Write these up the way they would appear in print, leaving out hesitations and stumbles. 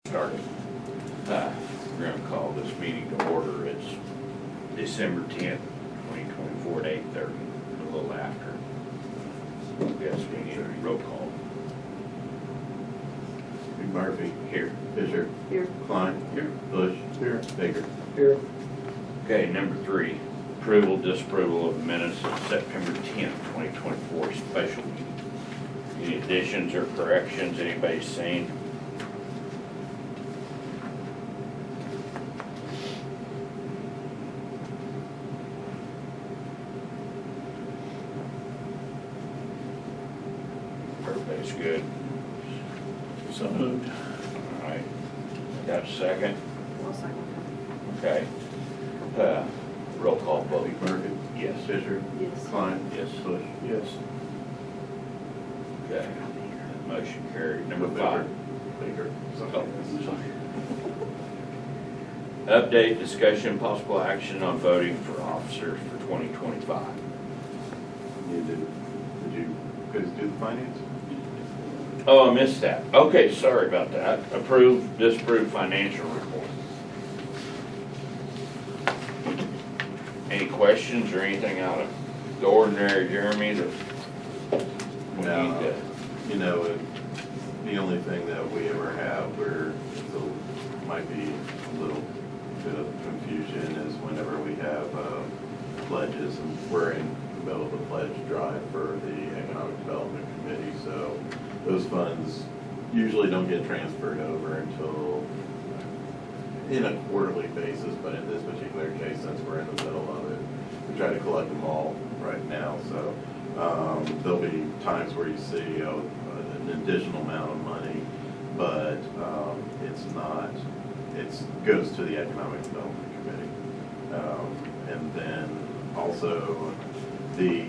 Started. We're going to call this meeting to order. It's December 10th, 2024 at 8:30, a little after. Yes, we need a roll call. Murphy. Here. Fisher. Here. Klein. Here. Bush. Here. Baker. Here. Okay, number 3, approval, disapproval of minutes of September 10th, 2024 special meeting. Any additions or corrections anybody seen? Everybody's good? So moved. All right. Got a second? I'll second Okay. Roll call vote. Murphy. Yes. Fisher. that. Yes. Klein. Yes. Bush. Yes. Okay. Motion carried. Number Baker. 5. Baker. Oh, sorry. Update, discussion, possible action on voting for officers for 2025. Did you guys do the finance? Oh, I missed that. Okay, sorry about that. Approve, disapprove financial report. Any questions or anything out of the ordinary, Jeremy, that we No. need to? You know, the only thing that we ever have where might be a little bit of confusion is whenever we have pledges, and we're in the middle of a pledge drive for the Economic Development Committee, so those funds usually don't get transferred over until in a quarterly basis, but in this particular case, since we're in the middle of it, we try to collect them all right now, so there'll be times where you see an additional amount of money, but it's not, it goes to the Economic Development Committee. And then also the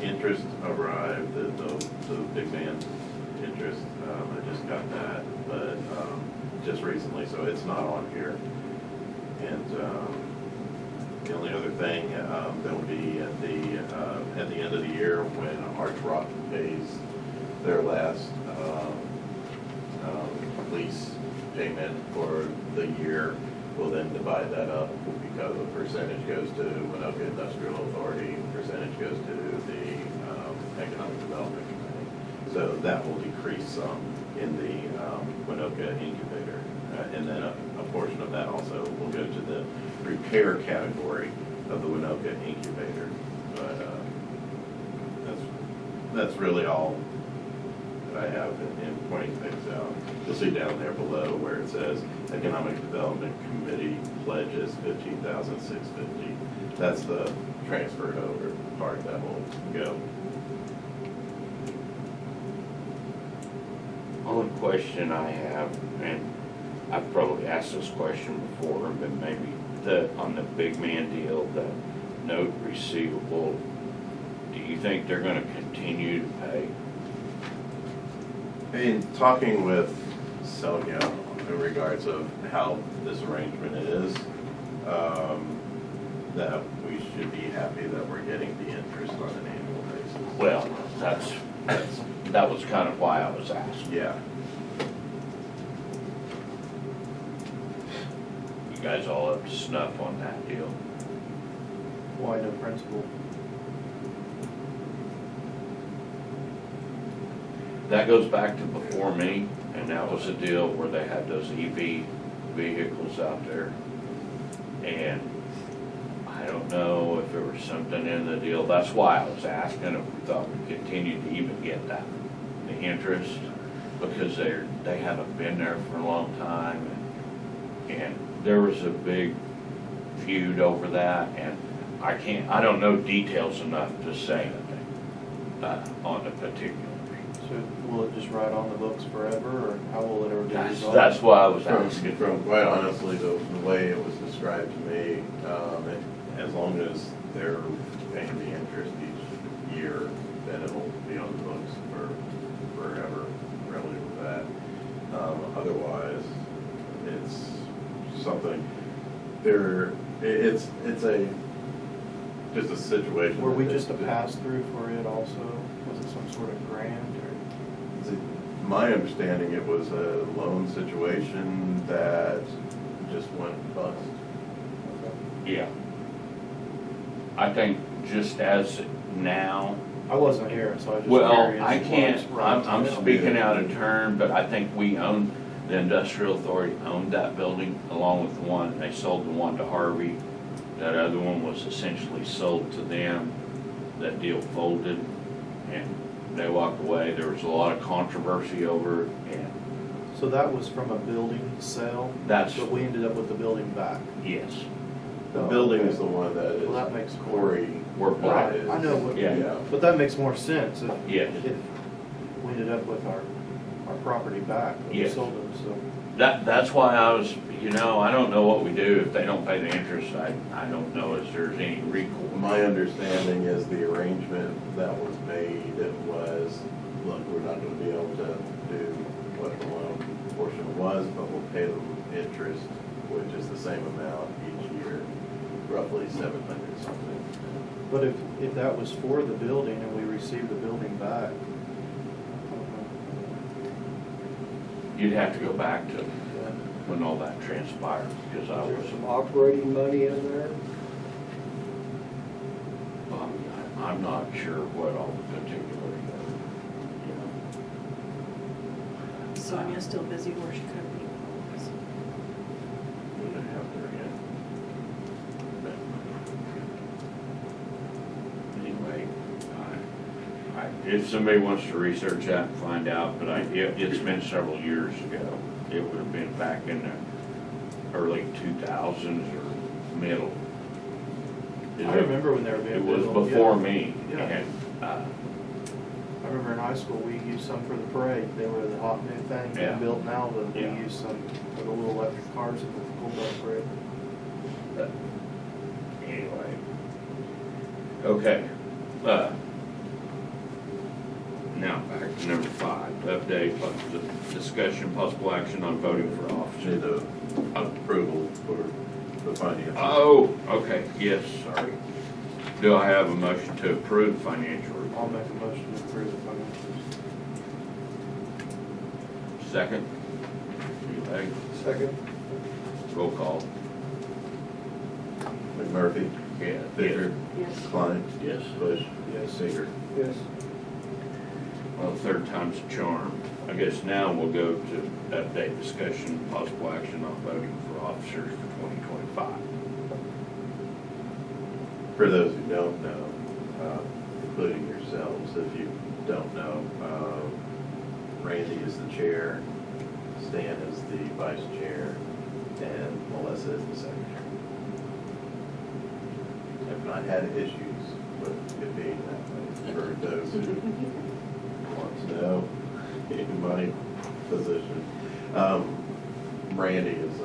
interest arrived, the big man interest, I just got that, but just recently, so it's not on here. And the only other thing that would be at the end of the year when Arch Rock pays their last lease payment for the year, we'll then divide that up because a percentage goes to Winoka Industrial Authority, percentage goes to the Economic Development Committee. So that will decrease some in the Winoka incubator. And then a portion of that also will go to the repair category of the Winoka incubator. But that's really all that I have in pointing things out. You'll see down there below where it says Economic Development Committee pledges $15,650. That's the transferred over part that will go. Only question I have, and I've probably asked this question before, but maybe on the big man deal, the note receivable, do you think they're gonna continue to pay? In talking with Celia in regards of how this arrangement is, that we should be happy that we're getting the interest on an annual basis. Well, that was kind of why I was asking. Yeah. You guys all up to snuff on that deal? Why no principal? That goes back to before me, and that was a deal where they had those EV vehicles out there. And I don't know if there was something in the deal, that's why I was asking if we thought we'd continue to even get that, the interest, because they haven't been there for a long time. And there was a big feud over that, and I don't know details enough to say anything on the particular. So will it just ride on the books forever, or how will it ever get resolved? That's why I was asking. From quite honestly, the way it was described to me, as long as they're paying the interest each year, then it'll be on the books for forever, really with that. Otherwise, it's something, it's just a situation. Were we that just a they- pass-through for it also? Was it some sort of grant, or? my understanding, it was a loan situation that just went bust. Yeah. I think just as now, I wasn't here, so I just. well, curious I what's can't, right. I'm speaking out of turn, but I think we own, the industrial authority owned that building along with the one, they sold the one to Harvey. That other one was essentially sold to them. That deal folded and they walked away. There was a lot of controversy over it and So that was from a building sale, that's, but we ended up with the building back. yes, The building is the one that Well, that is makes Corey. we're Right, blind. I know, what- Yeah. but that makes more sense if, Yes. if we ended up with our property back, but we Yes. sold them, so. That's why I was, I don't know what we do if they don't pay the interest. I don't know if there's any recourse. My understanding is the arrangement that was made was, look, we're not gonna be able to do what the loan portion was, but we'll pay them interest, which is the same amount each year, roughly 700 something. But if that was for the building and we received the building back, You'd have to go back to when all that transpired, because I Is there was, some operating money in there? I'm not sure what all the particulars are, Sonia's still busy where she could be. We didn't have there yet. But anyway, if somebody wants to research that and find out, but it's been several years ago. It would have been back in the early 2000s or middle. I remember when they were being It was built, before yeah. me. Yeah. And, I remember in high school, we used some for the parade, they were the hot new thing, Yeah. being built now, but we Yeah. used some for the little electric cars at the school bus parade. but anyway. Okay. Now, back to number 5, update, the discussion, possible action on voting for Need officers. the approval for the finance. Oh, okay, yes, sorry. Do I have a motion to approve the financial I'll report? make a motion to approve the financials. Second? Anybody? Second? Roll call. McMurphy, Yeah. Fisher, Yes. Klein, Yes. Bush, Yes. Seeger. Yes. Well, third time's a charm. I guess now we'll go to update discussion, possible action on voting for officers for 2025. For those who don't know, including yourselves, if you don't know, Randy is the chair, Stan is the vice chair, and Melissa is the secretary. I've not had issues with it being that way. For those who want to know, in my position. Randy has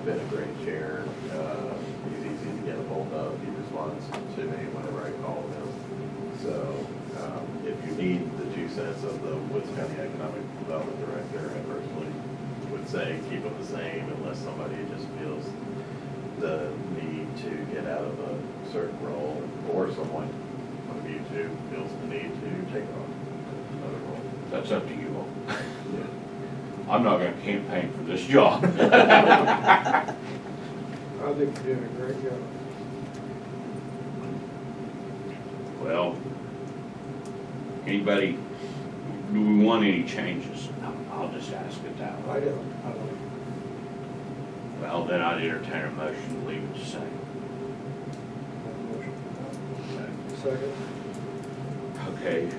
been a great chair. He's easy to get a hold of. He responds to me whenever I call him. So if you need the 2 cents of the Woods County Economic Development Director, I personally would say keep them the same unless somebody just feels the need to get out of a certain role, or someone of you two feels the need to take on another role. That's up to you all. Yeah. I'm not gonna campaign for this job. I think you're doing a great job. Well, anybody, do we want any changes? I'll just ask it that I way. don't. Well, then I'd entertain a motion to leave it the same. Second? Okay,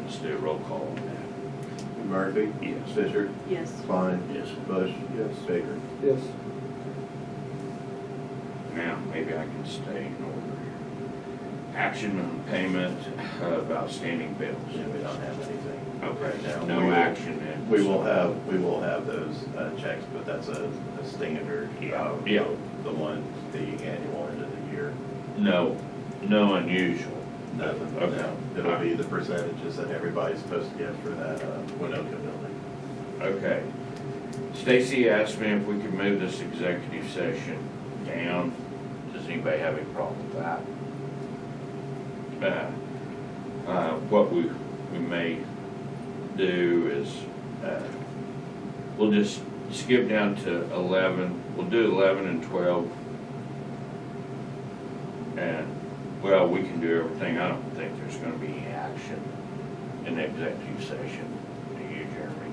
let's do a roll call on that. Murphy? Yes. Fisher? Yes. Klein? Yes. Bush? Yes. Baker? Yes. Now, maybe I can stay in order. Action on payment of outstanding bills. Yeah, we don't have anything. Okay, Right now. no We will- action then. We will have those checks, but that's a standard. Yeah, yeah. The one, the annual end of the year. No unusual. Nothing. Okay. No. It'll be the percentages that everybody's supposed to get for that Winoka building. Okay. Stacy asked me if we could move this executive session down. Does anybody have any problem with that? What we may do is We'll just skip down to 11, we'll do 11 and 12. And, well, we can do everything, I don't think there's gonna be any action in the executive session, do you, Jeremy?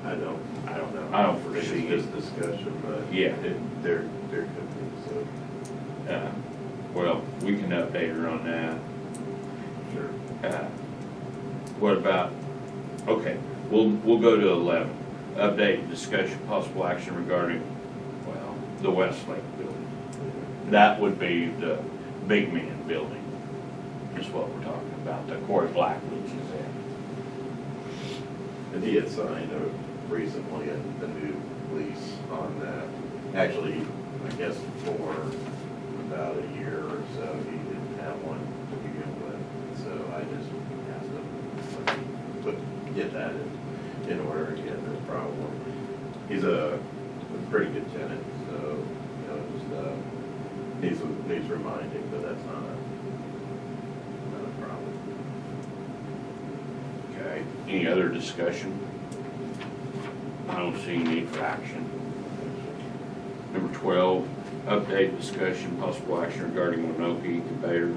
I don't know. I don't This foresee is just discussion, but. Yeah. There could be, so, Well, we can update her on that. sure. What about, okay, we'll go to 11. Update, discussion, possible action regarding, well, the Westlake building. That would be the big man building, is what we're talking about, the Corey Blackledge is there. And he had signed recently a new lease on that. Actually, I guess for about a year or so, he didn't have one to begin with. So I just asked him to get that in order again, no problem. He's a pretty good tenant, so, you know, just needs reminding, but that's not a problem. Okay, any other discussion? I don't see any need for action. Number 12, update, discussion, possible action regarding Winoka Incubator.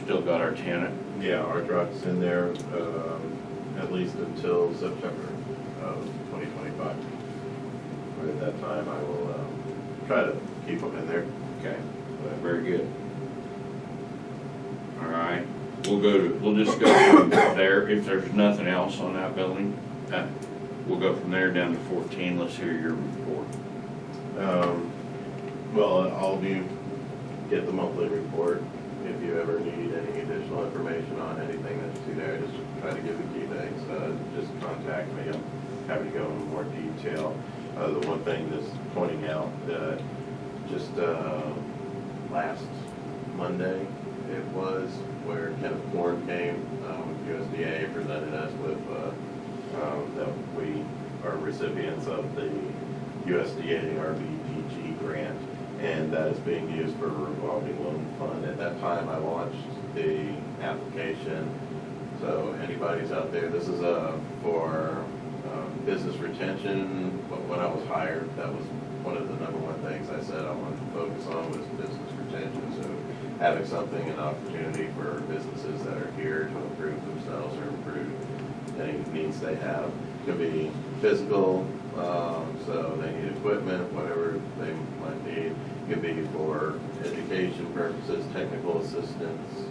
Still got our tenant. Yeah, our truck's in there, at least until September of 2025. But at that time, I will, try to keep them in there. Okay, very good. All right, we'll just go from there, if there's nothing else on that building, we'll go from there down to 14, let's hear your report. Well, get the monthly report. If you ever need any additional information on anything that you see there, just try to give the key things. Just contact me. I'm happy to go into more detail. The one thing that's pointing out, just last Monday, it was where Kenneth Korn came with USDA, presented us with that we are recipients of the USDA RBDG grant, and that is being used for a revolving loan fund. At that time, I launched the application. So anybody's out there, this is for business retention. When I was hired, that was one of the number one things I said I wanted to focus on was business retention. So having something, an opportunity for businesses that are here to improve themselves or improve any needs they have. It could be physical, so they need equipment, whatever they might need. It could be for education purposes, technical assistance,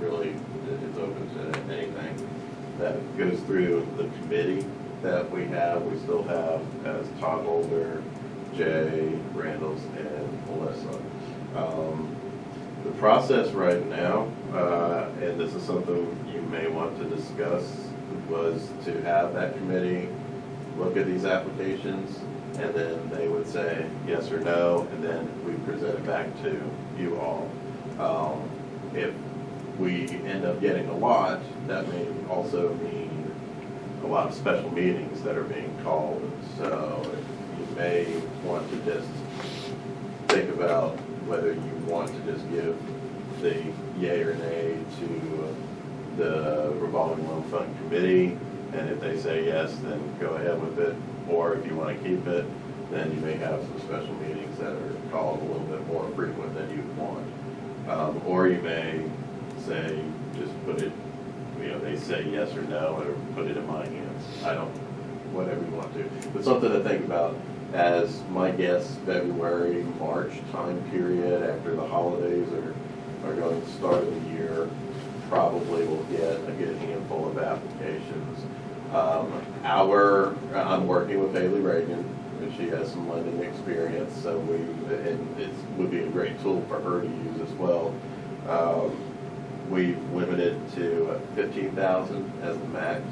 really it's open to anything that goes through the committee that we have. We still have as Todd Holder, Jay, Randalls, and Melissa. The process right now, and this is something you may want to discuss, was to have that committee look at these applications, and then they would say yes or no, and then we present it back to you all. If we end up getting a lot, that may also mean a lot of special meetings that are being called. So you may want to just think about whether you want to just give the yay or nay to the revolving loan fund committee, and if they say yes, then go ahead with it. Or if you want to keep it, then you may have some special meetings that are called a little bit more frequent than you want. Or you may say, just put it, you know, they say yes or no, or put it in my hands. Whatever you want to. But something to think about. As my guess, February, March time period after the holidays are going to start of the year, probably will get a good handful of applications. I'm working with Haley Reagan, and she has some lending experience, so it would be a great tool for her to use as well. We've limited to 15,000 as the max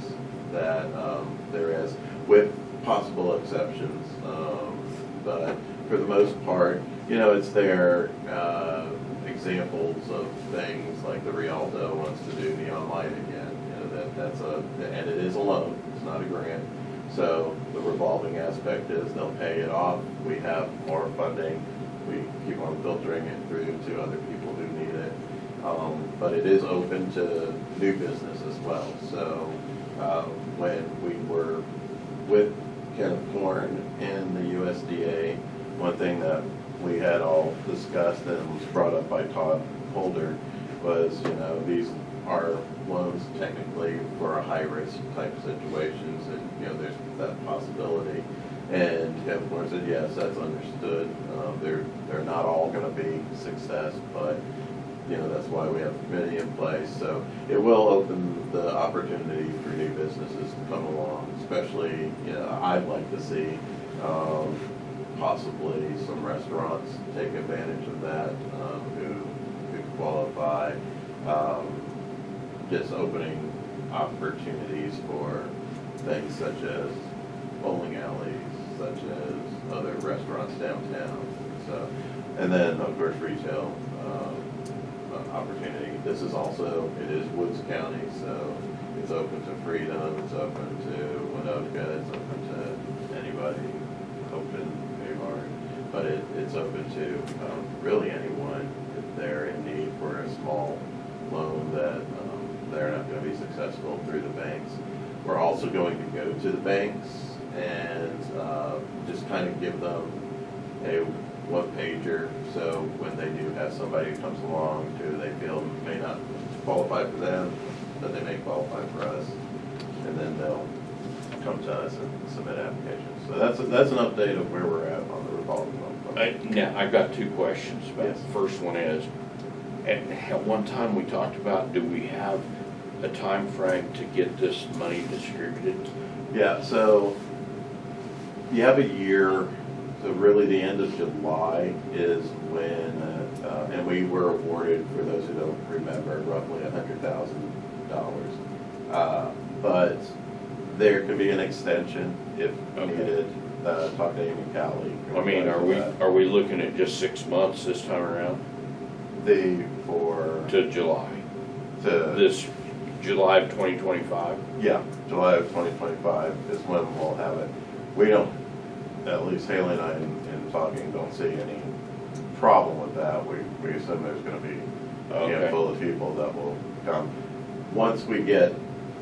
that there is, with possible exceptions. But for the most part, you know, it's their examples of things like the Rialto wants to do Neon Light again. You know, and it is a loan, it's not a grant. So the revolving aspect is they'll pay it off. We have more funding. We keep on filtering it through to other people who need it. But it is open to new business as well. So when we were with Kenneth Corn and the USDA, one thing that we had all discussed and was brought up by Todd Holder was, these are loans technically for a high-risk type of situations, and, there's that possibility. And Kenneth Corn said, yes, that's understood. They're not all gonna be success, but, that's why we have a committee in place. So it will open the opportunity for new businesses to come along, especially, I'd like to see, possibly some restaurants take advantage of that, who qualify. Just opening opportunities for things such as bowling alleys, such as other restaurants downtown. So, and then of course retail opportunity. This is also, it is Woods County, so it's open to Freedom, it's open to Winoka, it's open to anybody, Open, Bayard, but it's open to really anyone if they're in need for a small loan that they're not going to be successful through the banks. We're also going to go to the banks and just kind of give them a one-pager, so when they do have somebody who comes along who they feel may not qualify for them, that they may qualify for us, and then they'll come to us and submit applications. So that's an update of where we're at on the revolving loan fund. Now, I've got two questions. But Yes. The first one is, at one time we talked about, do we have a time frame to get this money distributed? Yeah, so you have a year, so really the end of July is when, and we were awarded, for those who don't remember, roughly $100,000. But there could be an extension if Okay. needed. Talk to Amy Cowley. I mean, are we looking at just 6 months this time around to July? This July of 2025? Yeah, July of 2025 is when we'll have it. We don't, at least Haley and I in talking, don't see any problem with that. We assume there's gonna be a Okay. handful of people that will come. Once we get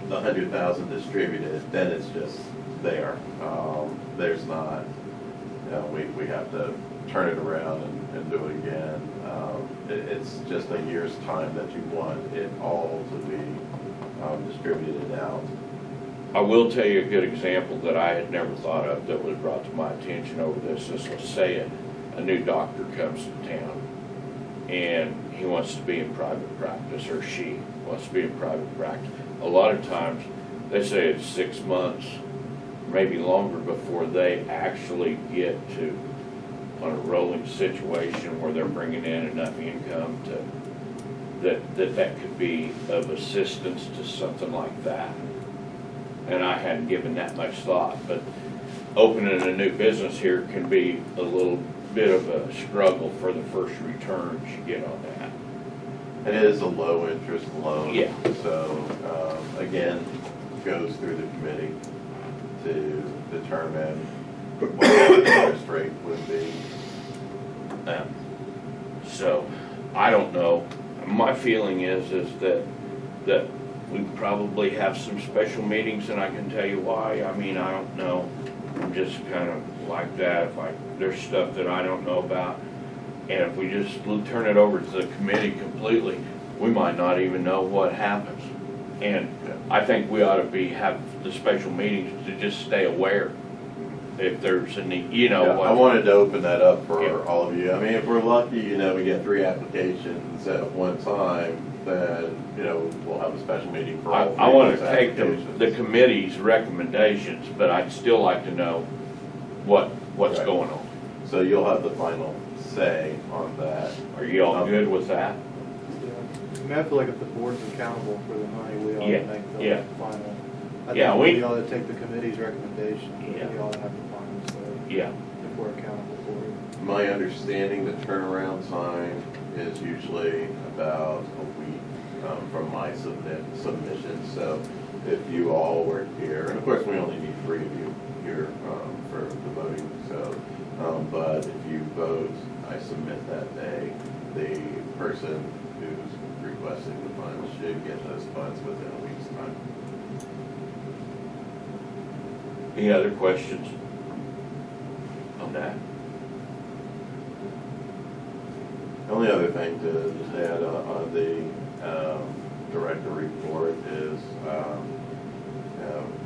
the 100,000 distributed, then it's just there. There's not, we have to turn it around and do it again. It's just a year's time that you want it all to be distributed out. I will tell you a good example that I had never thought of that was brought to my attention over this. Let's say a new doctor comes to town and he wants to be in private practice, or she wants to be in private practice. A lot of times, they say it's 6 months, maybe longer, before they actually get to on a rolling situation where they're bringing in enough income to that could be of assistance to something like that. And I hadn't given that much thought, but opening a new business here can be a little bit of a struggle for the first returns you get on that. It is a low interest loan. Yeah. So, again, goes through the committee to determine what the interest rate would be. So, I don't know. My feeling is that we probably have some special meetings, and I can tell you why. I mean, I don't know. I'm just kind of like that. If there's stuff that I don't know about, and if we just turn it over to the committee completely, we might not even know what happens. And I think we ought to have the special meetings to just stay aware if there's a need, Yeah, I wanted to open that up for Yeah. all of you. I mean, if we're lucky, we get 3 applications at one time, then, we'll have a special meeting for all 3 I of want those to take the applications. committee's recommendations, but I'd still like to know what's Right. going on. So you'll have the final say on that. Are you all good with that? Yeah. I mean, I feel like if the board's accountable for the money, we ought Yeah, to make yeah. the final. I Yeah, think we- we ought to take the committee's recommendation, but Yeah. we ought to have the final say Yeah. if we're accountable for it. My understanding, the turnaround time is usually about a week from my submission. So if you all were here, and of course, we only need 3 of you here for the voting. So, but if you vote, I submit that day. The person who's requesting the funds should get those funds within a week's time. Any other questions on that? The only other thing to just add on the director report is,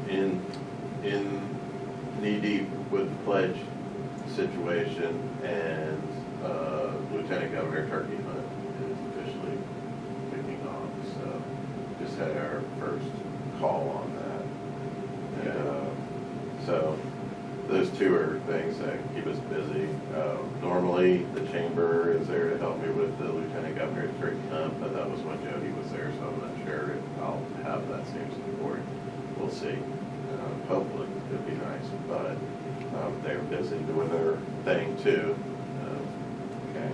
in knee-deep with the pledge situation, and Lieutenant Governor Turkey Hunt is officially kicking off, so just had our first call on that. And, so those two are things that keep us busy. Normally, the chamber is there to help me with the Lieutenant Governor's turkey hunt, but that was when Jody was there, so I'm not sure if I'll have that same support. We'll see. Hopefully, it'd be nice, but they're busy doing their thing too. Okay.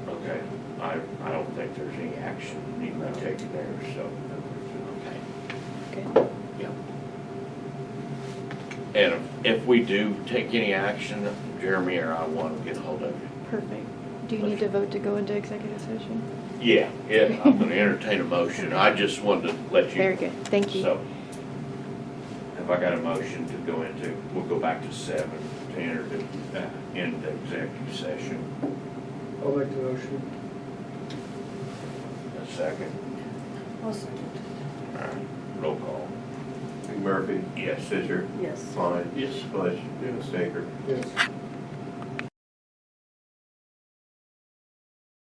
Okay, I don't think there's any action need to be taken there, so, okay. Good. Yep. And if we do take any action, Jeremy or I want to get a hold of you. Perfect. Do you need to vote to go into executive session? Yeah, I'm gonna entertain a motion. I just wanted to let you. Very good. Thank you. So, have I got a motion to go into, we'll go back to 7, to enter into executive session. I'll make the motion. A second. I'll second. All right, roll call. McMurphy? Yes. Fisher? Yes. Klein? Yes. Bush? Yes. Baker? Yes.